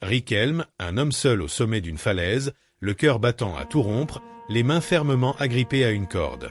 Riquelme, un homme seul au sommet d'une falaise, le cœur battant à tout rompre, les mains fermement agrippées à une corde.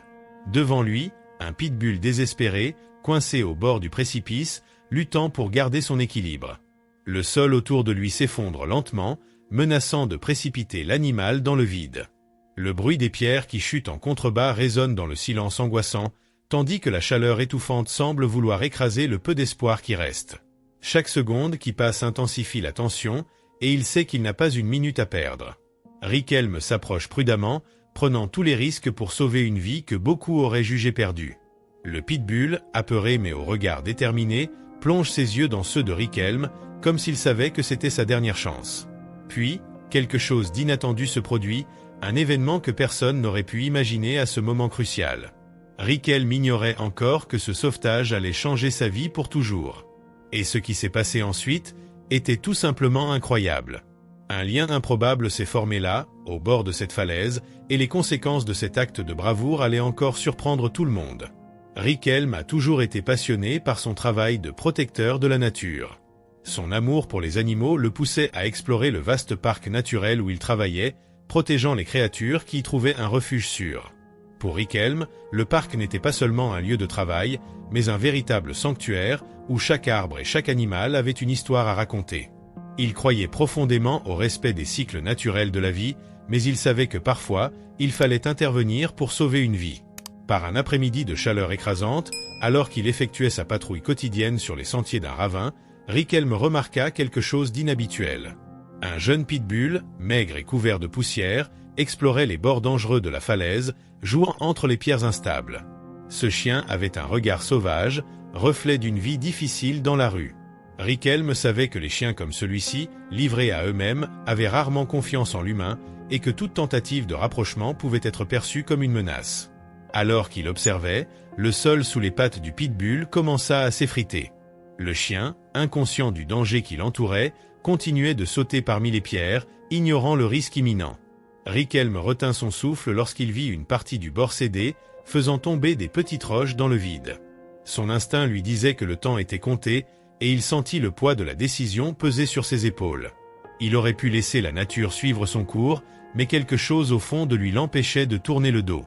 Devant lui, un pitbull désespéré, coincé au bord du précipice, luttant pour garder son équilibre. Le sol autour de lui s'effondre lentement, menaçant de précipiter l'animal dans le vide. Le bruit des pierres qui chutent en contrebas résonne dans le silence angoissant, tandis que la chaleur étouffante semble vouloir écraser le peu d'espoir qui reste. Chaque seconde qui passe intensifie la tension, et il sait qu'il n'a pas une minute à perdre. Riquelme s'approche prudemment, prenant tous les risques pour sauver une vie que beaucoup auraient jugée perdue. Le pitbull, apeuré mais au regard déterminé, plonge ses yeux dans ceux de Riquelme, comme s'il savait que c'était sa dernière chance. Puis, quelque chose d'inattendu se produit, un événement que personne n'aurait pu imaginer à ce moment crucial. Riquelme ignorait encore que ce sauvetage allait changer sa vie pour toujours. Et ce qui s'est passé ensuite était tout simplement incroyable. Un lien improbable s'est formé là, au bord de cette falaise, et les conséquences de cet acte de bravoure allaient encore surprendre tout le monde. Riquelme a toujours été passionné par son travail de protecteur de la nature. Son amour pour les animaux le poussait à explorer le vaste parc naturel où il travaillait, protégeant les créatures qui y trouvaient un refuge sûr. Pour Riquelme, le parc n'était pas seulement un lieu de travail, mais un véritable sanctuaire où chaque arbre et chaque animal avait une histoire à raconter. Il croyait profondément au respect des cycles naturels de la vie, mais il savait que parfois, il fallait intervenir pour sauver une vie. Par un après-midi de chaleur écrasante, alors qu'il effectuait sa patrouille quotidienne sur les sentiers d'un ravin, Riquelme remarqua quelque chose d'inhabituel. Un jeune pitbull, maigre et couvert de poussière, explorait les bords dangereux de la falaise, jouant entre les pierres instables. Ce chien avait un regard sauvage, reflet d'une vie difficile dans la rue. Riquelme savait que les chiens comme celui-ci, livrés à eux-mêmes, avaient rarement confiance en l'humain et que toute tentative de rapprochement pouvait être perçue comme une menace. Alors qu'il observait, le sol sous les pattes du pitbull commença à s'effriter. Le chien, inconscient du danger qui l'entourait, continuait de sauter parmi les pierres, ignorant le risque imminent. Riquelme retint son souffle lorsqu'il vit une partie du bord céder, faisant tomber des petites roches dans le vide. Son instinct lui disait que le temps était compté, et il sentit le poids de la décision peser sur ses épaules. Il aurait pu laisser la nature suivre son cours, mais quelque chose au fond de lui l'empêchait de tourner le dos.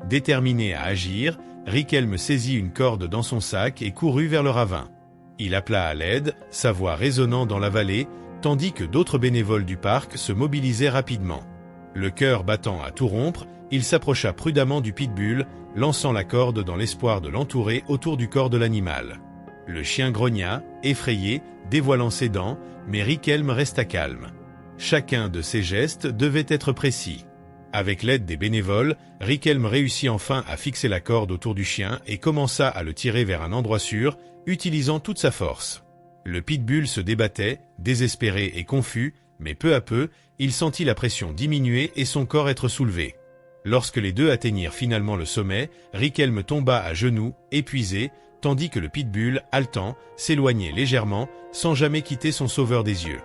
Déterminé à agir, Riquelme saisit une corde dans son sac et courut vers le ravin. Il appela à l'aide, sa voix résonnant dans la vallée, tandis que d'autres bénévoles du parc se mobilisaient rapidement. Le cœur battant à tout rompre, il s'approcha prudemment du pitbull, lançant la corde dans l'espoir de l'entourer autour du corps de l'animal. Le chien grogna, effrayé, dévoilant ses dents, mais Riquelme resta calme. Chacun de ses gestes devait être précis. Avec l'aide des bénévoles, Riquelme réussit enfin à fixer la corde autour du chien et commença à le tirer vers un endroit sûr, utilisant toute sa force. Le pitbull se débattait, désespéré et confus, mais peu à peu, il sentit la pression diminuer et son corps être soulevé. Lorsque les deux atteignirent finalement le sommet, Riquelme tomba à genoux, épuisé, tandis que le pitbull, haletant, s'éloignait légèrement, sans jamais quitter son sauveur des yeux.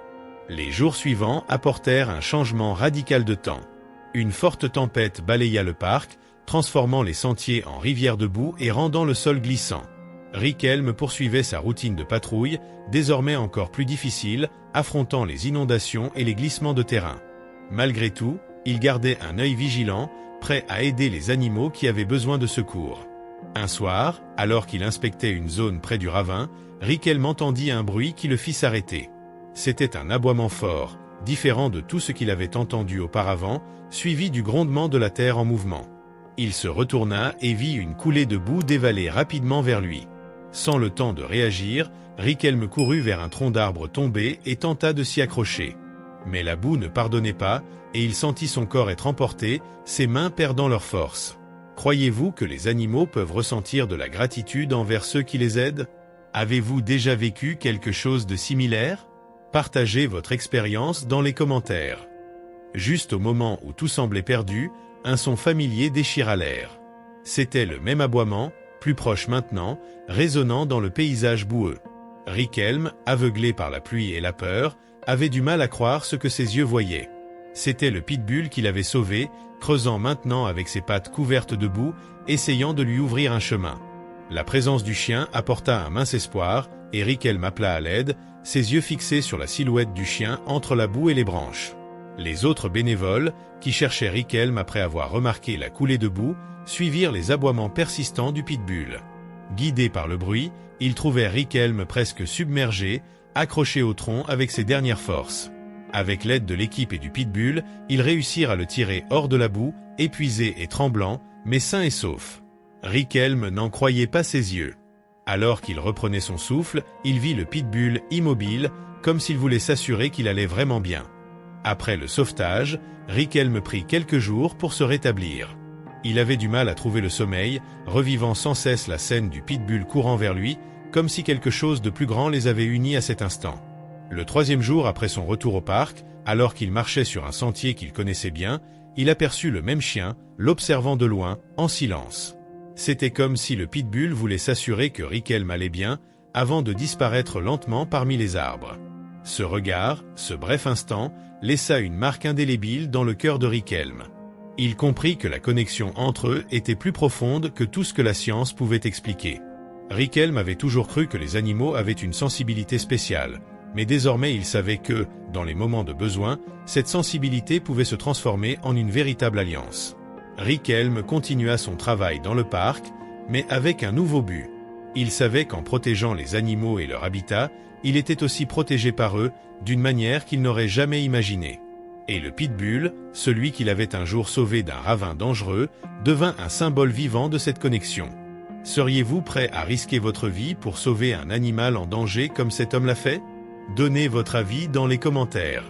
Les jours suivants apportèrent un changement radical de temps. Une forte tempête balaya le parc, transformant les sentiers en rivières de boue et rendant le sol glissant. Riquelme poursuivait sa routine de patrouille, désormais encore plus difficile, affrontant les inondations et les glissements de terrain. Malgré tout, il gardait un œil vigilant, prêt à aider les animaux qui avaient besoin de secours. Un soir, alors qu'il inspectait une zone près du ravin, Riquelme entendit un bruit qui le fit s'arrêter. C'était un aboiement fort, différent de tout ce qu'il avait entendu auparavant, suivi du grondement de la terre en mouvement. Il se retourna et vit une coulée de boue dévaler rapidement vers lui. Sans le temps de réagir, Riquelme courut vers un tronc d'arbre tombé et tenta de s'y accrocher. Mais la boue ne pardonnait pas, et il sentit son corps être emporté, ses mains perdant leur force. Croyez-vous que les animaux peuvent ressentir de la gratitude envers ceux qui les aident? Avez-vous déjà vécu quelque chose de similaire? Partagez votre expérience dans les commentaires. Juste au moment où tout semblait perdu, un son familier déchira l'air. C'était le même aboiement, plus proche maintenant, résonnant dans le paysage boueux. Riquelme, aveuglé par la pluie et la peur, avait du mal à croire ce que ses yeux voyaient. C'était le pitbull qui l'avait sauvé, creusant maintenant avec ses pattes couvertes de boue, essayant de lui ouvrir un chemin. La présence du chien apporta un mince espoir, et Riquelme appela à l'aide, ses yeux fixés sur la silhouette du chien entre la boue et les branches. Les autres bénévoles, qui cherchaient Richelme après avoir remarqué la coulée de boue, suivirent les aboiements persistants du pitbull. Guidés par le bruit, ils trouvèrent Richelme presque submergé, accroché au tronc avec ses dernières forces. Avec l'aide de l'équipe et du pitbull, ils réussirent à le tirer hors de la boue, épuisé et tremblant, mais sain et sauf. Richelme n'en croyait pas ses yeux. Alors qu'il reprenait son souffle, il vit le pitbull immobile, comme s'il voulait s'assurer qu'il allait vraiment bien. Après le sauvetage, Richelme prit quelques jours pour se rétablir. Il avait du mal à trouver le sommeil, revivant sans cesse la scène du pitbull courant vers lui, comme si quelque chose de plus grand les avait unis à cet instant. Le 3e jour après son retour au parc, alors qu'il marchait sur un sentier qu'il connaissait bien, il aperçut le même chien, l'observant de loin, en silence. C'était comme si le pitbull voulait s'assurer que Richelme allait bien, avant de disparaître lentement parmi les arbres. Ce regard, ce bref instant, laissa une marque indélébile dans le cœur de Richelme. Il comprit que la connexion entre eux était plus profonde que tout ce que la science pouvait expliquer. Richelme avait toujours cru que les animaux avaient une sensibilité spéciale, mais désormais il savait que, dans les moments de besoin, cette sensibilité pouvait se transformer en une véritable alliance. Richelme continua son travail dans le parc, mais avec un nouveau but. Il savait qu'en protégeant les animaux et leur habitat, il était aussi protégé par eux, d'une manière qu'il n'aurait jamais imaginée. Et le pitbull, celui qu'il avait un jour sauvé d'un ravin dangereux, devint un symbole vivant de cette connexion. Seriez-vous prêt à risquer votre vie pour sauver un animal en danger comme cet homme l'a fait? Donnez votre avis dans les commentaires.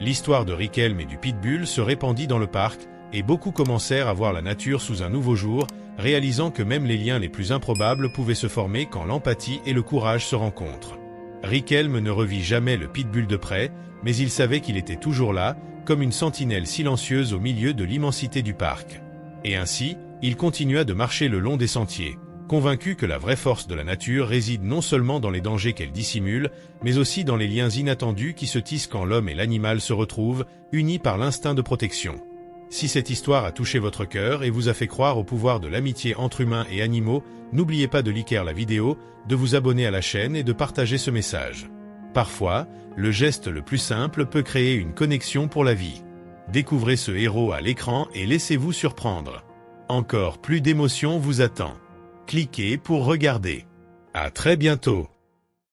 L'histoire de Richelme et du pitbull se répandit dans le parc, et beaucoup commencèrent à voir la nature sous un nouveau jour, réalisant que même les liens les plus improbables pouvaient se former quand l'empathie et le courage se rencontrent. Richelme ne revit jamais le pitbull de près, mais il savait qu'il était toujours là, comme une sentinelle silencieuse au milieu de l'immensité du parc. Et ainsi, il continua de marcher le long des sentiers, convaincu que la vraie force de la nature réside non seulement dans les dangers qu'elle dissimule, mais aussi dans les liens inattendus qui se tissent quand l'homme et l'animal se retrouvent, unis par l'instinct de protection. Si cette histoire a touché votre cœur et vous a fait croire au pouvoir de l'amitié entre humains et animaux, n'oubliez pas de liker la vidéo, de vous abonner à la chaîne et de partager ce message. Parfois, le geste le plus simple peut créer une connexion pour la vie. Découvrez ce héros à l'écran et laissez-vous surprendre. Encore plus d'émotions vous attend. Cliquez pour regarder. À très bientôt.